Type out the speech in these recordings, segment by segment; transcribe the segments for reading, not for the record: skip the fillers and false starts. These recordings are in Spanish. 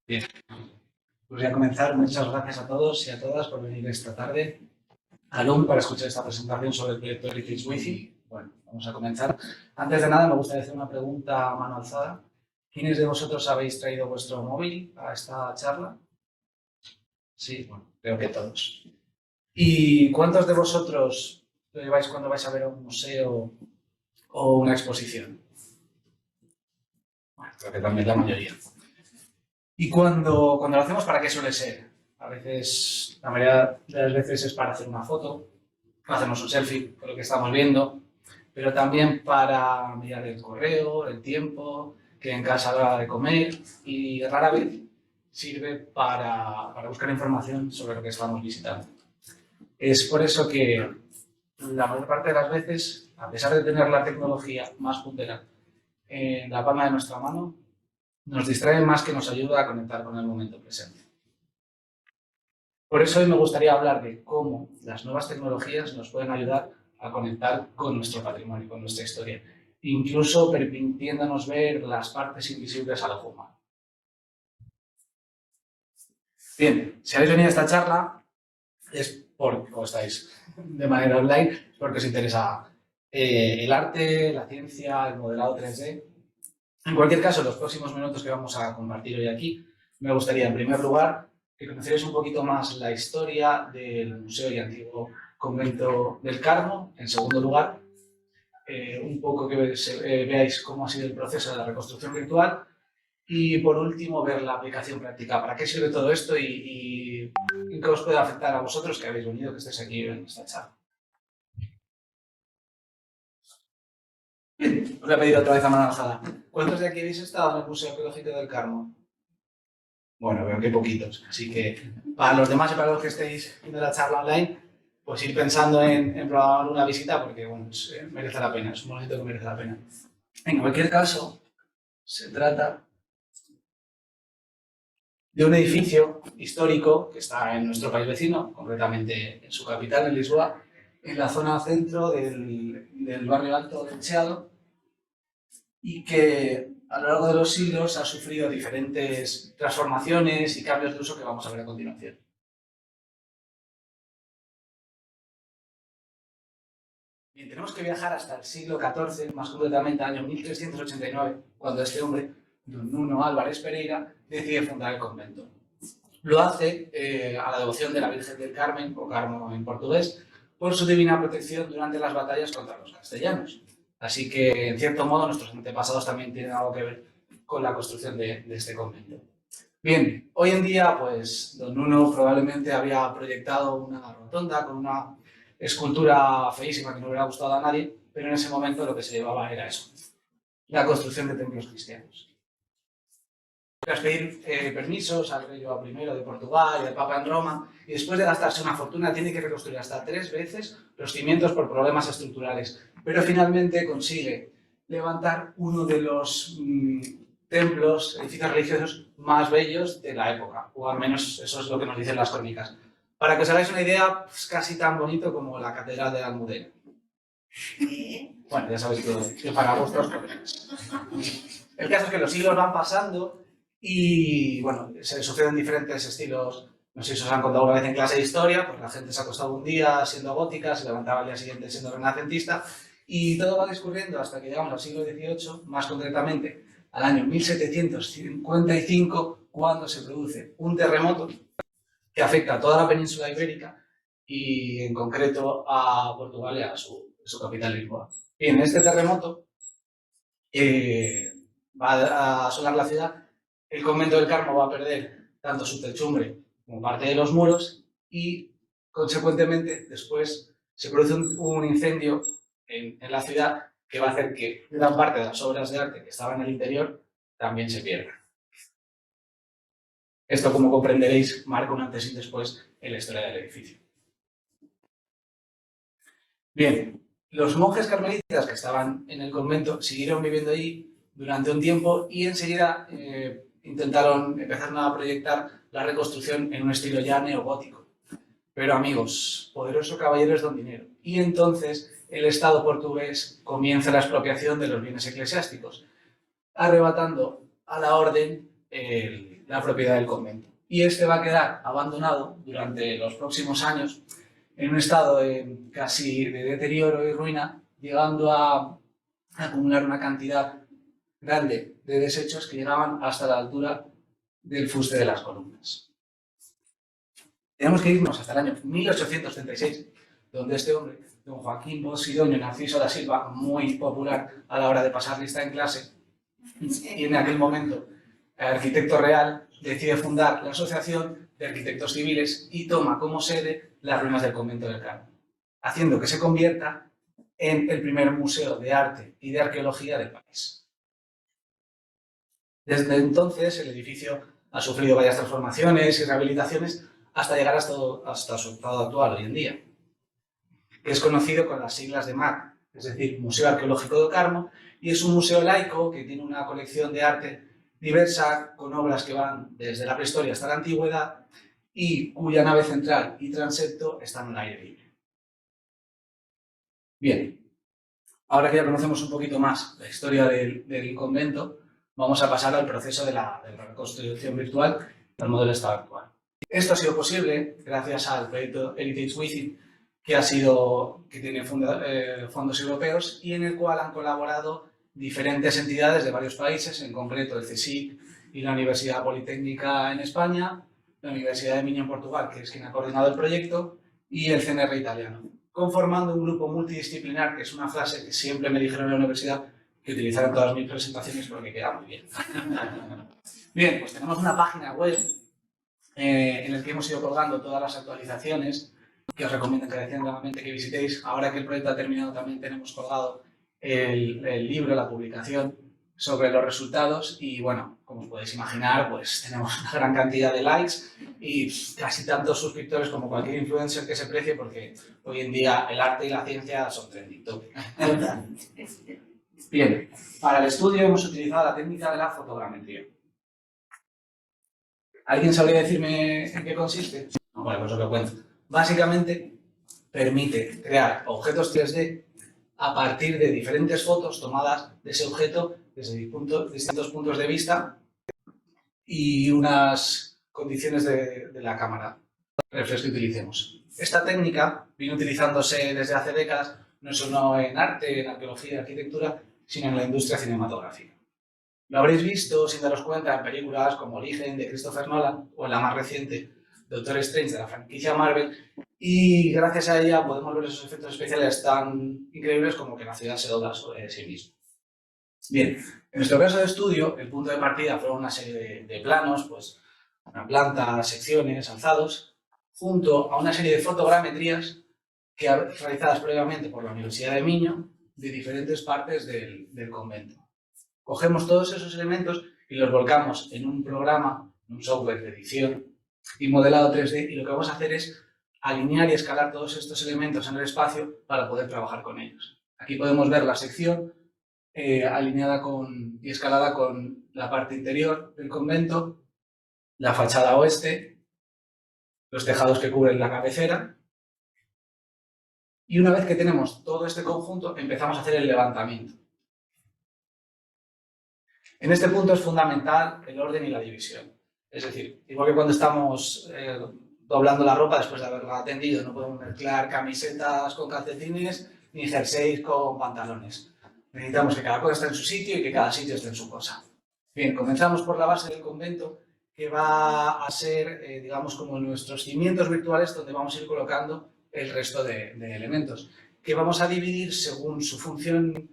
Bien, pues voy a comenzar. Muchas gracias a todos y a todas por venir esta tarde al LUM para escuchar esta presentación sobre el proyecto Heritage Wi-Fi. Bueno, vamos a comenzar. Antes de nada, me gustaría hacer una pregunta a mano alzada. ¿Quiénes de vosotros habéis traído vuestro móvil a esta charla? Sí, bueno, creo que todos. ¿Y cuántos de vosotros lo lleváis cuando vais a ver a un museo o una exposición? Bueno, creo que también la mayoría. ¿Y cuando lo hacemos, para qué suele ser? A veces, la mayoría de las veces es para hacer una foto, hacernos un selfie con lo que estamos viendo, pero también para mirar el correo, el tiempo, que en casa a la hora de comer, y rara vez sirve para buscar información sobre lo que estamos visitando. Es por eso que la mayor parte de las veces, a pesar de tener la tecnología más puntera en la palma de nuestra mano, nos distrae más que nos ayuda a conectar con el momento presente. Por eso hoy me gustaría hablar de cómo las nuevas tecnologías nos pueden ayudar a conectar con nuestro patrimonio, con nuestra historia, incluso permitiéndonos ver las partes invisibles al ojo humano. Bien, si habéis venido a esta charla es porque, o estáis de manera online, porque os interesa el arte, la ciencia, el modelado 3D. En cualquier caso, en los próximos minutos que vamos a compartir hoy aquí, me gustaría, en primer lugar, que conocierais un poquito más la historia del Museo y Antiguo Convento del Carmo. En segundo lugar, un poco que veáis cómo ha sido el proceso de la reconstrucción virtual. Y, por último, ver la aplicación práctica. ¿Para qué sirve todo esto y qué os puede afectar a vosotros que habéis venido, que estáis aquí en esta charla? Bien, os voy a pedir otra vez a mano alzada. ¿Cuántos de aquí habéis estado en el Museo Arqueológico del Carmo? Bueno, veo que poquitos. Así que para los demás y para los que estéis viendo la charla online, pues ir pensando en programar una visita porque bueno, merece la pena, es un momento que merece la pena. En cualquier caso, se trata de un edificio histórico que está en nuestro país vecino, concretamente en su capital, en Lisboa, en la zona centro del barrio alto del Chiado, y que a lo largo de los siglos ha sufrido diferentes transformaciones y cambios de uso que vamos a ver a continuación. Bien, tenemos que viajar hasta el siglo XIV, más concretamente al año 1389, cuando este hombre, don Nuno Álvares Pereira, decide fundar el convento. Lo hace a la devoción de la Virgen del Carmen, o Carmo en portugués, por su divina protección durante las batallas contra los castellanos. Así que, en cierto modo, nuestros antepasados también tienen algo que ver con la construcción de este convento. Bien, hoy en día, pues, don Nuno probablemente había proyectado una rotonda con una escultura feísima que no hubiera gustado a nadie, pero en ese momento lo que se llevaba era eso, la construcción de templos cristianos. Tras pedir permisos al rey João I de Portugal y al Papa en Roma, y después de gastarse una fortuna, tiene que reconstruir hasta 3 veces los cimientos por problemas estructurales, pero finalmente consigue levantar uno de los templos, edificios religiosos más bellos de la época, o al menos eso es lo que nos dicen las crónicas. Para que os hagáis una idea, pues casi tan bonito como la Catedral de la Almudena. Bueno, ya sabéis que para gustos colores. El caso es que los siglos van pasando y, bueno, se suceden diferentes estilos. No sé si os han contado alguna vez en clase de historia, pues la gente se acostaba un día siendo gótica, se levantaba al día siguiente siendo renacentista, y todo va discurriendo hasta que llegamos al siglo XVIII, más concretamente al año 1755, cuando se produce un terremoto que afecta a toda la península ibérica y, en concreto, a Portugal y a su capital, Lisboa. Y en este terremoto va a asolar la ciudad, el convento del Carmo va a perder tanto su techumbre como parte de los muros y, consecuentemente, después se produce un incendio en la ciudad que va a hacer que gran parte de las obras de arte que estaban en el interior también se pierdan. Esto, como comprenderéis, marca un antes y después en la historia del edificio. Bien, los monjes carmelitas que estaban en el convento siguieron viviendo allí durante un tiempo y enseguida empezaron a proyectar la reconstrucción en un estilo ya neogótico. Pero, amigos, poderoso caballero es don dinero. Y entonces el Estado portugués comienza la expropiación de los bienes eclesiásticos, arrebatando a la orden la propiedad del convento. Y este va a quedar abandonado durante los próximos años en un estado casi de deterioro y ruina, llegando a acumular una cantidad grande de desechos que llegaban hasta la altura del fuste de las columnas. Tenemos que irnos hasta el año 1836, donde este hombre, don Joaquín Posidonio Narciso da Silva, muy popular a la hora de pasar lista en clase, y en aquel momento el arquitecto real decide fundar la Asociación de Arquitectos Civiles y toma como sede las ruinas del convento del Carmen, haciendo que se convierta en el primer museo de arte y de arqueología del país. Desde entonces el edificio ha sufrido varias transformaciones y rehabilitaciones hasta llegar hasta su estado actual hoy en día, que es conocido con las siglas de MAC, es decir, Museo Arqueológico do Carmo, y es un museo laico que tiene una colección de arte diversa, con obras que van desde la prehistoria hasta la antigüedad y cuya nave central y transepto están al aire libre. Bien, ahora que ya conocemos un poquito más la historia del convento, vamos a pasar al proceso de la reconstrucción virtual del modelo estado actual. Esto ha sido posible gracias al proyecto Heritage Within, que tiene fondos europeos y en el cual han colaborado diferentes entidades de varios países, en concreto el CSIC y la Universidad Politécnica en España, la Universidad de Minho en Portugal, que es quien ha coordinado el proyecto, y el CNR italiano, conformando un grupo multidisciplinar, que es una frase que siempre me dijeron en la universidad que utilizar en todas mis presentaciones porque queda muy bien. Bien, pues tenemos una página web en la que hemos ido colgando todas las actualizaciones que os recomiendo encarecidamente que visitéis. Ahora que el proyecto ha terminado, también tenemos colgado el libro, la publicación sobre los resultados y, bueno, como os podéis imaginar, pues tenemos una gran cantidad de likes y casi tantos suscriptores como cualquier influencer que se precie, porque hoy en día el arte y la ciencia son trending topic. Bien, para el estudio hemos utilizado la técnica de la fotogrametría. ¿Alguien sabría decirme en qué consiste? No, bueno, pues os lo cuento. Básicamente, permite crear objetos 3D a partir de diferentes fotos tomadas de ese objeto desde distintos puntos de vista y unas condiciones de la cámara reflex que utilicemos. Esta técnica viene utilizándose desde hace décadas, no solo en arte, en arqueología y arquitectura, sino en la industria cinematográfica. Lo habréis visto, sin daros cuenta, en películas como Origen, de Christopher Nolan, o en la más reciente, Doctor Strange, de la franquicia Marvel, y gracias a ella podemos ver esos efectos especiales tan increíbles como que la ciudad se dobla sobre sí misma. Bien, en nuestro caso de estudio, el punto de partida fueron una serie de planos, pues una planta, secciones, alzados, junto a una serie de fotogrametrías realizadas previamente por la Universidad de Minho de diferentes partes del convento. Cogemos todos esos elementos y los volcamos en un programa, un software de edición y modelado 3D, y lo que vamos a hacer es alinear y escalar todos estos elementos en el espacio para poder trabajar con ellos. Aquí podemos ver la sección alineada y escalada con la parte interior del convento, la fachada oeste, los tejados que cubren la cabecera, y una vez que tenemos todo este conjunto empezamos a hacer el levantamiento. En este punto es fundamental el orden y la división. Es decir, igual que cuando estamos doblando la ropa después de haberla tendido, no podemos mezclar camisetas con calcetines ni jerseys con pantalones. Necesitamos que cada cosa esté en su sitio y que cada sitio esté en su cosa. Bien, comenzamos por la base del convento, que va a ser, digamos, como nuestros cimientos virtuales, donde vamos a ir colocando el resto de elementos, que vamos a dividir según su función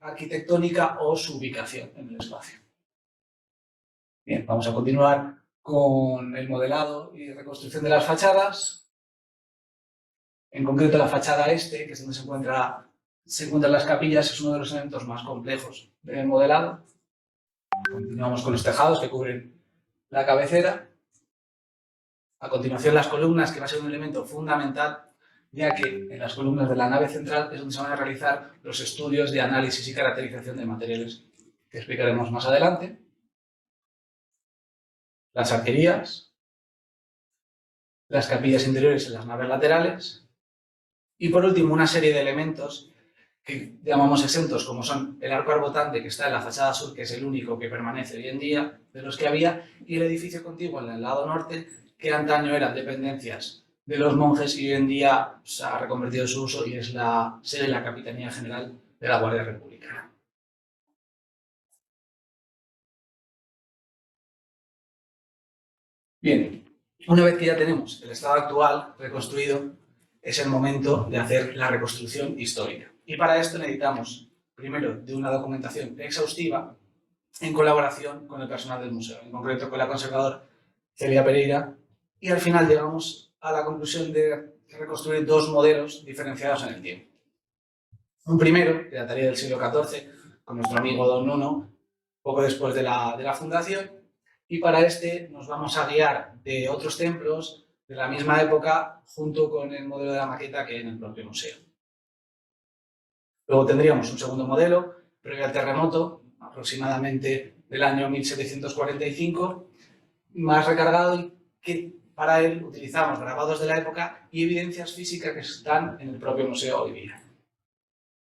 arquitectónica o su ubicación en el espacio. Bien, vamos a continuar con el modelado y reconstrucción de las fachadas. En concreto, la fachada este, que es donde se encuentran las capillas, es uno de los elementos más complejos del modelado. Continuamos con los tejados que cubren la cabecera. A continuación, las columnas, que va a ser un elemento fundamental, ya que en las columnas de la nave central es donde se van a realizar los estudios de análisis y caracterización de materiales que explicaremos más adelante. Las arquerías, las capillas interiores en las naves laterales y, por último, una serie de elementos que llamamos exentos, como son el arco arbotante, que está en la fachada sur, que es el único que permanece hoy en día, de los que había, y el edificio contiguo en el lado norte, que antaño eran dependencias de los monjes y hoy en día se ha reconvertido su uso y es la sede de la Capitanía General de la Guardia Republicana. Bien, una vez que ya tenemos el estado actual reconstruido, es el momento de hacer la reconstrucción histórica. Y para esto necesitamos, primero, de una documentación exhaustiva en colaboración con el personal del museo, en concreto con la conservadora Celia Pereira, y al final llegamos a la conclusión de reconstruir dos modelos diferenciados en el tiempo. Un primero, que dataría del siglo XIV, con nuestro amigo Don Nuno, poco después de la fundación, y para este nos vamos a guiar de otros templos de la misma época junto con el modelo de la maqueta que hay en el propio museo. Luego tendríamos un segundo modelo, previo al terremoto, aproximadamente del año 1745, más recargado y que para él utilizamos grabados de la época y evidencias físicas que están en el propio Museo hoy día.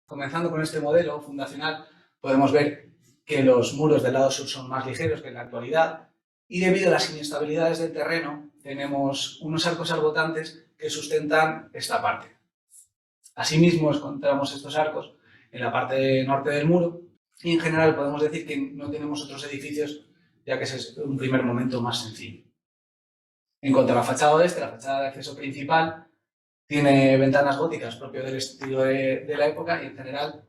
Comenzando con este modelo fundacional, podemos ver que los muros del lado sur son más ligeros que en la actualidad y debido a las inestabilidades del terreno tenemos unos arcos arbotantes que sustentan esta parte. Asimismo encontramos estos arcos en la parte norte del muro y en general podemos decir que no tenemos otros edificios ya que ese es un primer momento más sencillo. En cuanto a la fachada oeste, la fachada de acceso principal tiene ventanas góticas propio del estilo de la época y en general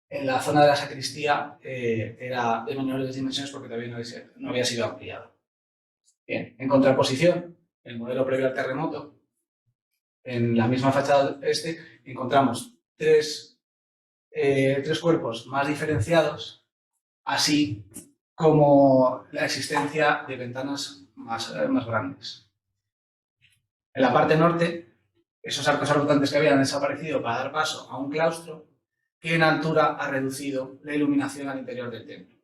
en la zona de la sacristía era de menores dimensiones porque todavía no había sido ampliado. Bien, en contraposición, el modelo previo al terremoto, en la misma fachada este encontramos tres cuerpos más diferenciados, así como la existencia de ventanas más grandes. En la parte norte, esos arcos arbotantes que habían desaparecido para dar paso a un claustro que en altura ha reducido la iluminación al interior del templo.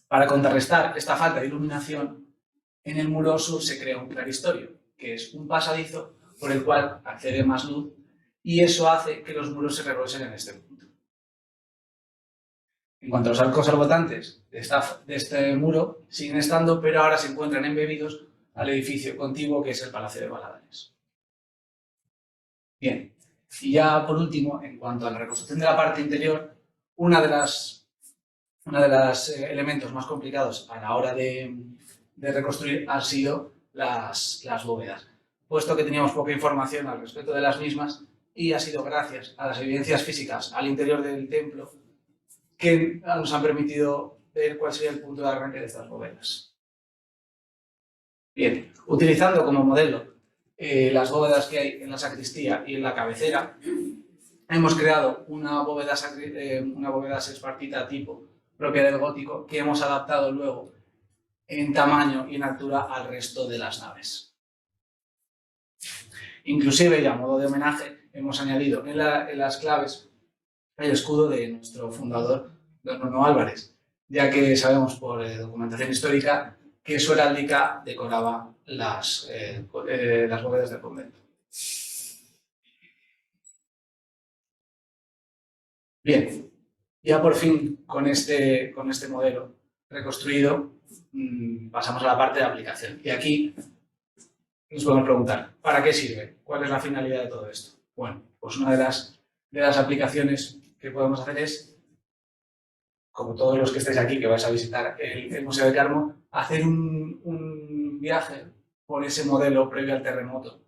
Para contrarrestar esta falta de iluminación, en el muro sur se crea un claristorio, que es un pasadizo por el cual accede más luz y eso hace que los muros se regresen en este punto. En cuanto a los arcos arbotantes de este muro, siguen estando, pero ahora se encuentran embebidos al edificio contiguo que es el Palacio de Valadares. Bien, y ya por último, en cuanto a la reconstrucción de la parte interior, uno de los elementos más complicados a la hora de reconstruir han sido las bóvedas, puesto que teníamos poca información al respecto de las mismas y ha sido gracias a las evidencias físicas al interior del templo que nos han permitido ver cuál sería el punto de arranque de estas bóvedas. Bien, utilizando como modelo las bóvedas que hay en la sacristía y en la cabecera, hemos creado una bóveda sespartita tipo propia del gótico que hemos adaptado luego en tamaño y en altura al resto de las naves. Inclusive, y a modo de homenaje, hemos añadido en las claves el escudo de nuestro fundador, Don Nuno Álvarez, ya que sabemos por documentación histórica que su heráldica decoraba las bóvedas del convento. Bien, ya por fin con este modelo reconstruido pasamos a la parte de aplicación. Y aquí nos podemos preguntar, ¿para qué sirve? ¿Cuál es la finalidad de todo esto? Bueno, pues una de las aplicaciones que podemos hacer es, como todos los que estáis aquí, que vais a visitar el Museo de Carmo, hacer un viaje por ese modelo previo al terremoto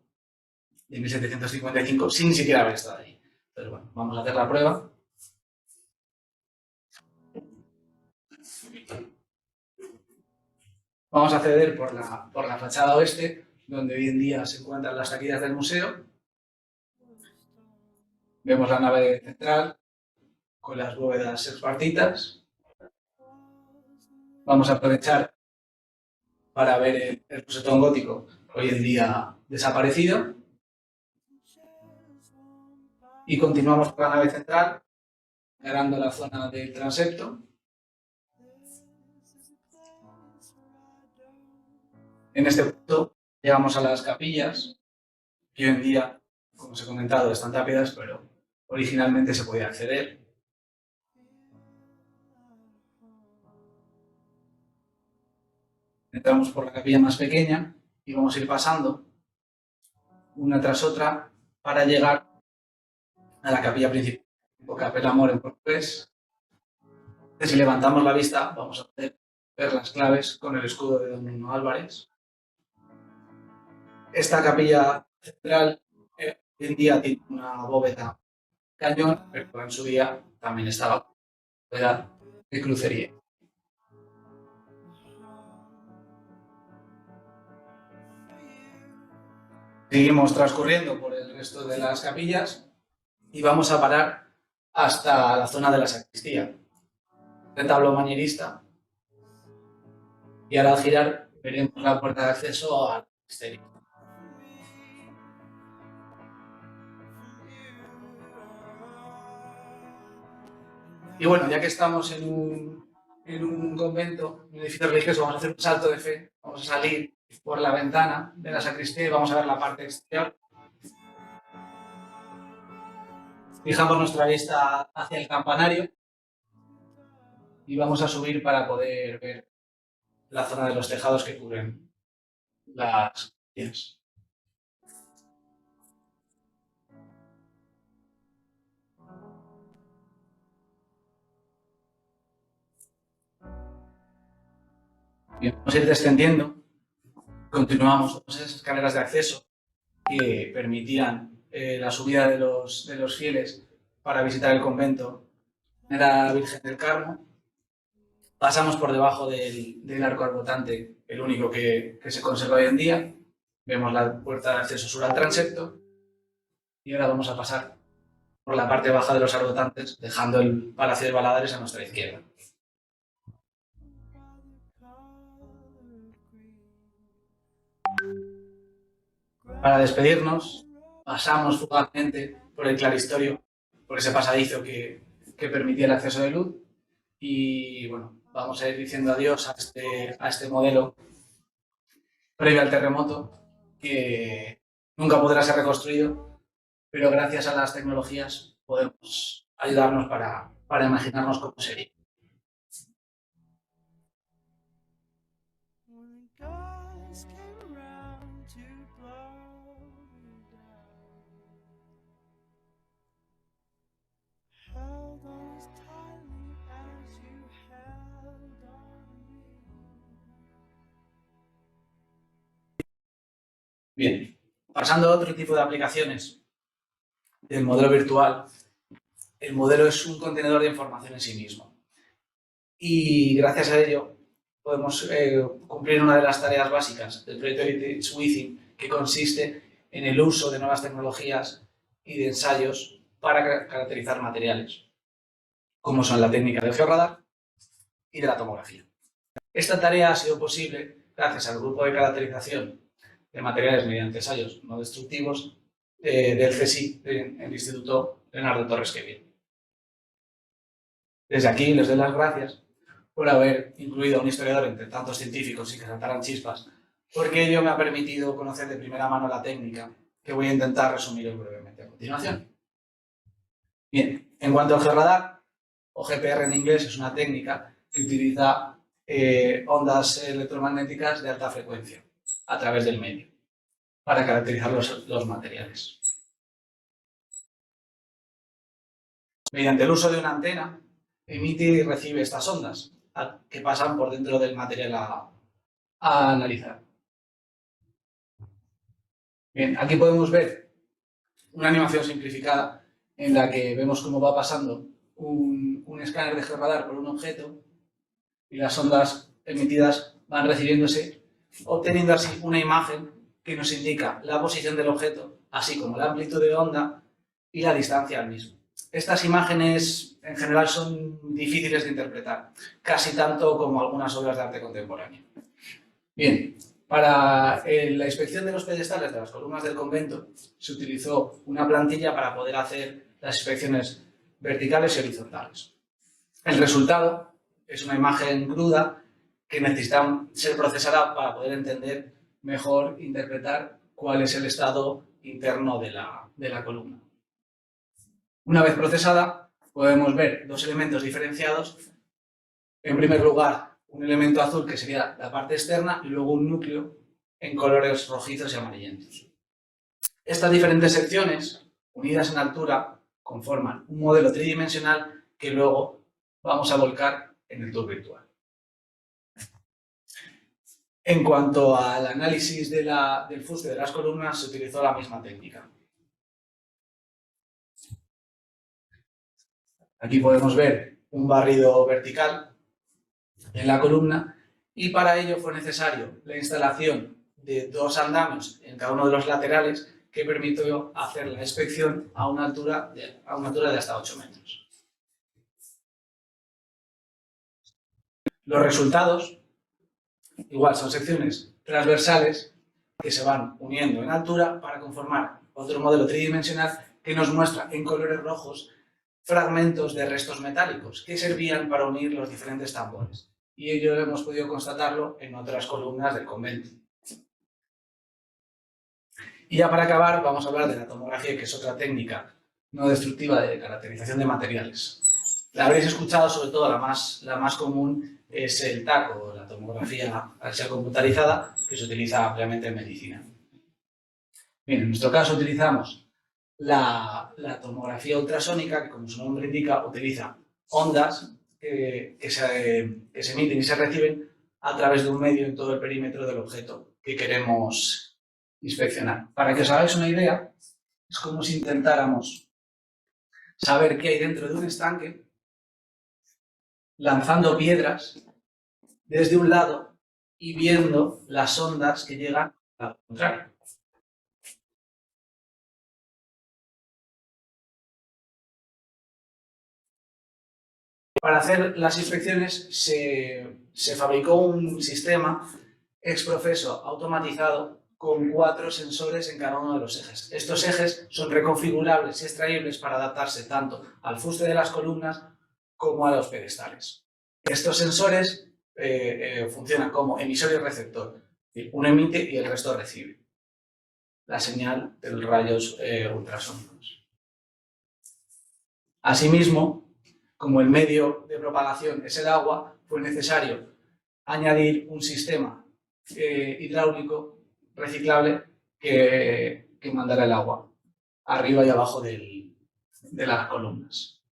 de 1755 sin ni siquiera haber estado ahí. Entonces, bueno, vamos a hacer la prueba. Vamos a acceder por la fachada oeste, donde hoy en día se encuentran las taquillas del museo. Vemos la nave central con las bóvedas sespartitas. Vamos a aprovechar para ver el rosetón gótico, hoy en día desaparecido. Y continuamos por la nave central, ganando la zona del transepto. En este punto llegamos a las capillas, que hoy en día, como os he comentado, están tapiadas, pero originalmente se podía acceder. Entramos por la capilla más pequeña y vamos a ir pasando una tras otra para llegar a la capilla principal, Capel Amor en portugués. Si levantamos la vista, vamos a poder ver las claves con el escudo de Don Nuno Álvarez. Esta capilla central hoy en día tiene una bóveda cañón, pero en su día también estaba bóveda de crucería. Seguimos transcurriendo por el resto de las capillas y vamos a parar hasta la zona de la sacristía, retablo manierista, y ahora al girar veremos la puerta de acceso al exterior. Y bueno, ya que estamos en un convento, en un edificio religioso, vamos a hacer un salto de fe, vamos a salir por la ventana de la sacristía y vamos a ver la parte exterior. Fijamos nuestra vista hacia el campanario y vamos a subir para poder ver la zona de los tejados que cubren las capillas. Bien, vamos a ir descendiendo. Continuamos con esas escaleras de acceso que permitían la subida de los fieles para visitar el convento de la Virgen del Carmo. Pasamos por debajo del arco arbotante, el único que se conserva hoy en día. Vemos la puerta de acceso sur al transepto. Y ahora vamos a pasar por la parte baja de los arbotantes, dejando el Palacio de Baladares a nuestra izquierda. Para despedirnos, pasamos fugazmente por el claristorio, por ese pasadizo que permitía el acceso de luz. Y bueno, vamos a ir diciendo adiós a este modelo previo al terremoto, que nunca podrá ser reconstruido, pero gracias a las tecnologías podemos ayudarnos para imaginarnos cómo sería. Bien, pasando a otro tipo de aplicaciones del modelo virtual, el modelo es un contenedor de información en sí mismo. Y gracias a ello podemos cumplir una de las tareas básicas del proyecto Heritage Within, que consiste en el uso de nuevas tecnologías y de ensayos para caracterizar materiales, como son la técnica del georradar y de la tomografía. Esta tarea ha sido posible gracias al grupo de caracterización de materiales mediante ensayos no destructivos del CSIC, el Instituto Leonardo Torres Quevedo. Desde aquí les doy las gracias por haber incluido a un historiador entre tantos científicos y que saltaran chispas, porque ello me ha permitido conocer de primera mano la técnica, que voy a intentar resumir brevemente a continuación. Bien, en cuanto al georradar, o GPR en inglés, es una técnica que utiliza ondas electromagnéticas de alta frecuencia a través del medio para caracterizar los materiales. Mediante el uso de una antena, emite y recibe estas ondas que pasan por dentro del material a analizar. Bien, aquí podemos ver una animación simplificada en la que vemos cómo va pasando un escáner de georradar por un objeto y las ondas emitidas van recibiéndose, obteniendo así una imagen que nos indica la posición del objeto, así como la amplitud de onda y la distancia al mismo. Estas imágenes en general son difíciles de interpretar, casi tanto como algunas obras de arte contemporáneo. Bien, para la inspección de los pedestales de las columnas del convento se utilizó una plantilla para poder hacer las inspecciones verticales y horizontales. El resultado es una imagen cruda que necesita ser procesada para poder entender mejor, interpretar cuál es el estado interno de la columna. Una vez procesada, podemos ver dos elementos diferenciados. En primer lugar, un elemento azul que sería la parte externa y luego un núcleo en colores rojizos y amarillentos. Estas diferentes secciones, unidas en altura, conforman un modelo tridimensional que luego vamos a volcar en el tour virtual. En cuanto al análisis del fuste de las columnas, se utilizó la misma técnica. Aquí podemos ver un barrido vertical en la columna y para ello fue necesario la instalación de 2 andamios en cada uno de los laterales que permitió hacer la inspección a una altura de hasta 8 metros. Los resultados, igual, son secciones transversales que se van uniendo en altura para conformar otro modelo tridimensional que nos muestra en colores rojos fragmentos de restos metálicos que servían para unir los diferentes tambores. Y ello hemos podido constatarlo en otras columnas del convento. Y ya para acabar vamos a hablar de la tomografía, que es otra técnica no destructiva de caracterización de materiales. La habréis escuchado, sobre todo la más común es el TAC, o la tomografía axial computarizada, que se utiliza ampliamente en medicina. Bien, en nuestro caso utilizamos la tomografía ultrasónica, que como su nombre indica, utiliza ondas que se emiten y se reciben a través de un medio en todo el perímetro del objeto que queremos inspeccionar. Para que os hagáis una idea, es como si intentáramos saber qué hay dentro de un estanque lanzando piedras desde un lado y viendo las ondas que llegan al lado contrario. Para hacer las inspecciones se fabricó un sistema exprofeso automatizado con 4 sensores en cada uno de los ejes. Estos ejes son reconfigurables y extraíbles para adaptarse tanto al fuste de las columnas como a los pedestales. Estos sensores funcionan como emisor y receptor. Uno emite y el resto recibe la señal de los rayos ultrasónicos. Asimismo, como el medio de propagación es el agua, fue necesario añadir un sistema hidráulico reciclable que mandara el agua arriba y abajo de las columnas.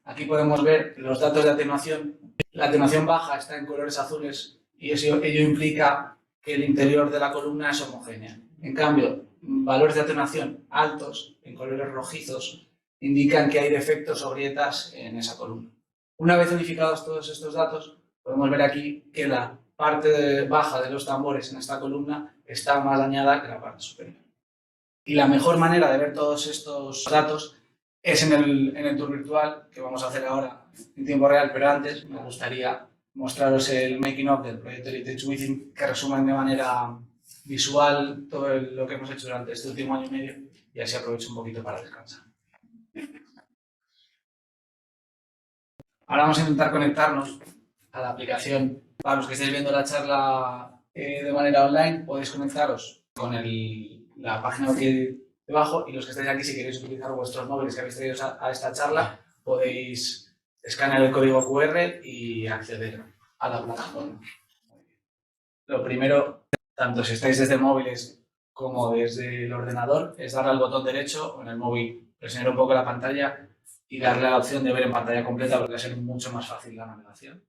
Aquí podemos ver los datos de atenuación. La atenuación baja está en colores azules y ello implica que el interior de la columna es homogénea. En cambio, valores de atenuación altos, en colores rojizos, indican que hay defectos o grietas en esa columna. Una vez unificados todos estos datos, podemos ver aquí que la parte baja de los tambores en esta columna está más dañada que la parte superior. Y la mejor manera de ver todos estos datos es en el tour virtual, que vamos a hacer ahora en tiempo real, pero antes me gustaría mostraros el making of del proyecto Heritage Within, que resumen de manera visual todo lo que hemos hecho durante este último año y medio, y así aprovecho un poquito para descansar. Ahora vamos a intentar conectarnos a la aplicación. Para los que estéis viendo la charla de manera online, podéis conectaros con la página aquí debajo, y los que estáis aquí, si queréis utilizar vuestros móviles que habéis traído a esta charla, podéis escanear el código QR y acceder a la plataforma. Lo primero, tanto si estáis desde móviles como desde el ordenador, es darle al botón derecho o en el móvil, presionar un poco la pantalla y darle a la opción de ver en pantalla completa, porque va a ser mucho más fácil la navegación.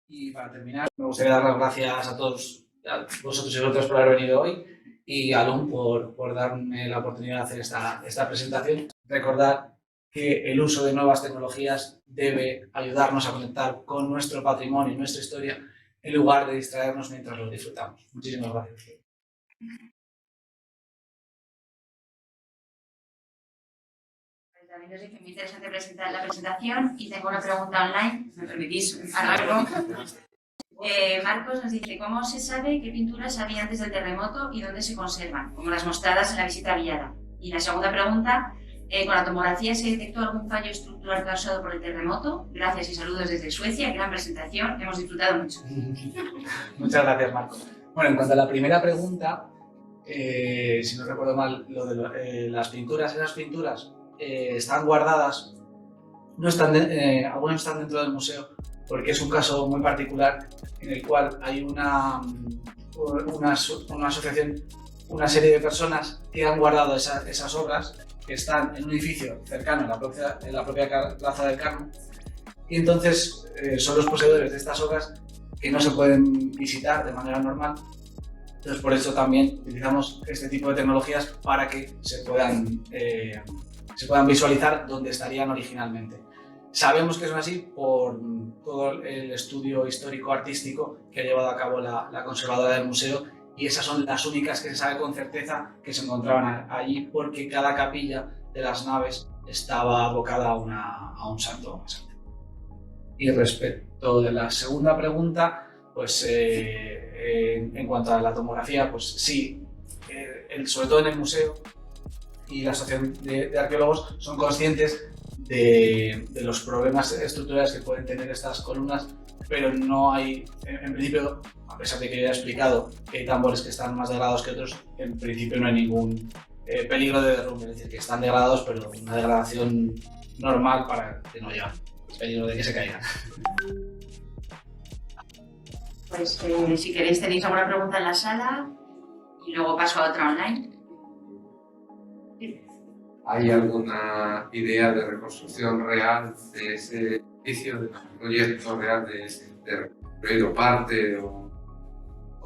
Y para terminar, me gustaría dar las gracias a todos vosotros y vosotras por haber venido hoy, y a Lum por darme la oportunidad de hacer esta presentación. Recordad que el uso de nuevas tecnologías debe ayudarnos a conectar con nuestro patrimonio y nuestra historia, en lugar de distraernos mientras los disfrutamos. Muchísimas gracias. También os dije muy interesante presentar la presentación, y tengo una pregunta online, ¿me permitís? Arranco. Marcos nos dice, ¿cómo se sabe qué pinturas había antes del terremoto y dónde se conservan, como las mostradas en la visita guiada? Y la segunda pregunta, ¿con la tomografía se detectó algún fallo estructural causado por el terremoto? Gracias y saludos desde Suecia, gran presentación, hemos disfrutado mucho. Muchas gracias, Marcos. Bueno, en cuanto a la primera pregunta, si no recuerdo mal, lo de las pinturas, esas pinturas están guardadas no están algunos están dentro del museo porque es un caso muy particular en el cual hay una asociación, una serie de personas que han guardado esas obras que están en un edificio cercano en la propia Plaza del Carmen, y entonces son los poseedores de estas obras que no se pueden visitar de manera normal. Entonces, por eso también utilizamos este tipo de tecnologías para que se puedan visualizar dónde estarían originalmente. Sabemos que es así por todo el estudio histórico-artístico que ha llevado a cabo la conservadora del museo, y esas son las únicas que se sabe con certeza que se encontraban allí, porque cada capilla de las naves estaba abocada a un santo. Y respecto de la segunda pregunta, pues en cuanto a la tomografía, pues sí, sobre todo en el museo y la Asociación de Arqueólogos son conscientes de los problemas estructurales que pueden tener estas columnas, pero no hay, en principio, a pesar de que ya he explicado que hay tambores que están más degradados que otros, en principio no hay ningún peligro de derrumbe, es decir, que están degradados, pero una degradación normal para que no haya peligro de que se caigan. Pues si queréis tenéis alguna pregunta en la sala y luego paso a otra online. ¿Hay alguna idea de reconstrucción real de ese edificio, de proyecto real de reconstruir parte o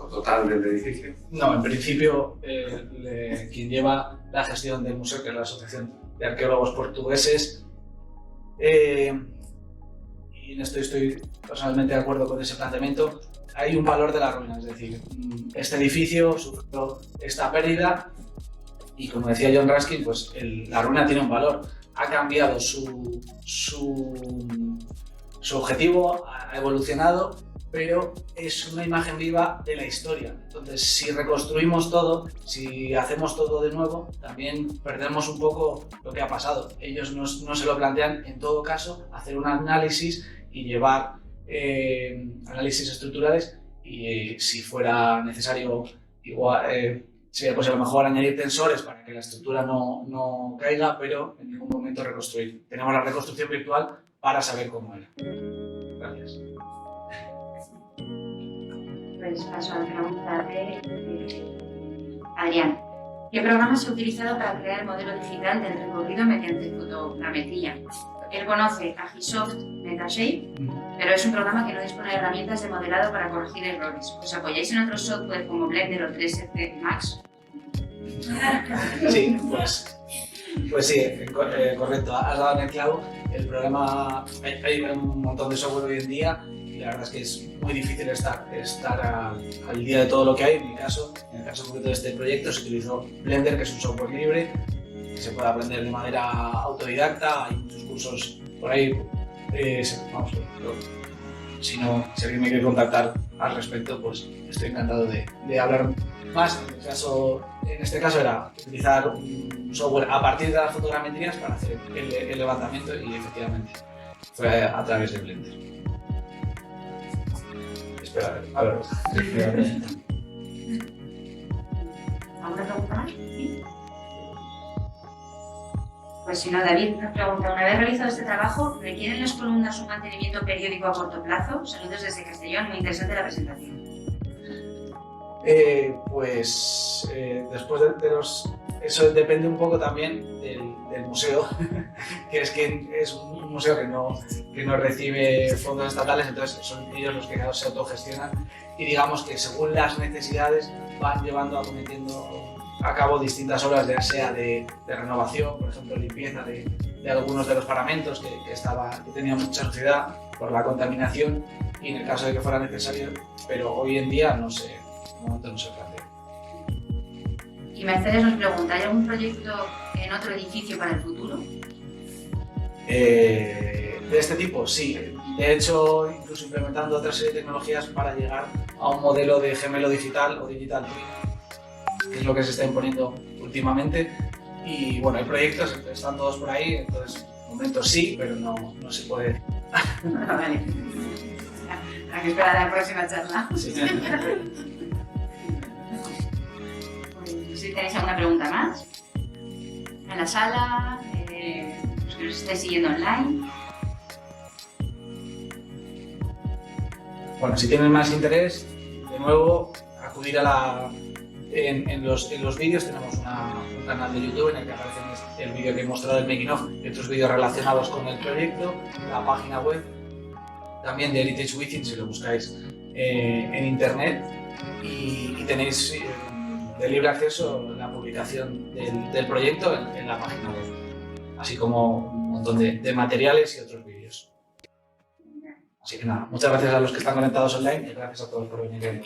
total del edificio? No, en principio quien lleva la gestión del museo, que es la Asociación de Arqueólogos Portugueses, y en esto estoy personalmente de acuerdo con ese planteamiento, hay un valor de la ruina, es decir, este edificio sufrió esta pérdida y, como decía John Ruskin, pues la ruina tiene un valor, ha cambiado su objetivo, ha evolucionado, pero es una imagen viva de la historia. Entonces, si reconstruimos todo, si hacemos todo de nuevo, también perdemos un poco lo que ha pasado. Ellos no se lo plantean, en todo caso, hacer un análisis y llevar análisis estructurales, y si fuera necesario, igual sería pues a lo mejor añadir tensores para que la estructura no caiga, pero en ningún momento reconstruir. Tenemos la reconstrucción virtual para saber cómo era. Gracias. Pues paso a la pregunta de Adrián. ¿Qué programa se ha utilizado para crear el modelo digital del recorrido mediante fotogrametría? Él conoce Agisoft Metashape, pero es un programa que no dispone de herramientas de modelado para corregir errores. ¿Os apoyáis en otros software como Blender o 3ds Max? Sí, pues sí, correcto, has dado en el clavo. El programa, hay un montón de software hoy en día y la verdad es que es muy difícil estar al día de todo lo que hay. En el caso concreto de este proyecto se utilizó Blender, que es un software libre, que se puede aprender de manera autodidacta. Hay muchos cursos por ahí, si alguien me quiere contactar al respecto, pues estoy encantado de hablar más. En este caso era utilizar un software a partir de las fotogrametrías para hacer el levantamiento, y efectivamente fue a través de Blender. Espera, a ver. ¿Alguna pregunta más? ¿Sí? Pues si no, David nos pregunta: una vez realizado este trabajo, ¿requieren las columnas un mantenimiento periódico a corto plazo? Saludos desde Castellón, muy interesante la presentación. Después eso depende un poco también del museo, que es un museo que no recibe fondos estatales, entonces son ellos los que se autogestionan, y digamos que según las necesidades van cometiendo a cabo distintas obras, ya sea de renovación, por ejemplo limpieza de algunos de los paramentos que tenían mucha suciedad por la contaminación, y en el caso de que fuera necesario, pero hoy en día no se plantea. Y Mercedes nos pregunta: ¿hay algún proyecto en otro edificio para el futuro? De este tipo, sí. De hecho, incluso implementando otra serie de tecnologías para llegar a un modelo de gemelo digital o digital twin, que es lo que se está imponiendo últimamente. Y bueno, hay proyectos, están todos por ahí, entonces, de momento sí, pero no se puede. Vale. Hay que esperar a la próxima charla. Sí. Si tenéis alguna pregunta más en la sala, los que nos estáis siguiendo online. Bueno, si tienen más interés, de nuevo, acudir a en los vídeos tenemos un canal de YouTube en el que aparece el vídeo que he mostrado del making of y otros vídeos relacionados con el proyecto, la página web, también de Heritage Within si lo buscáis en internet y tenéis de libre acceso la publicación del proyecto en la página web, así como un montón de materiales y otros vídeos. Así que nada, muchas gracias a los que están conectados online y gracias a todos por venir.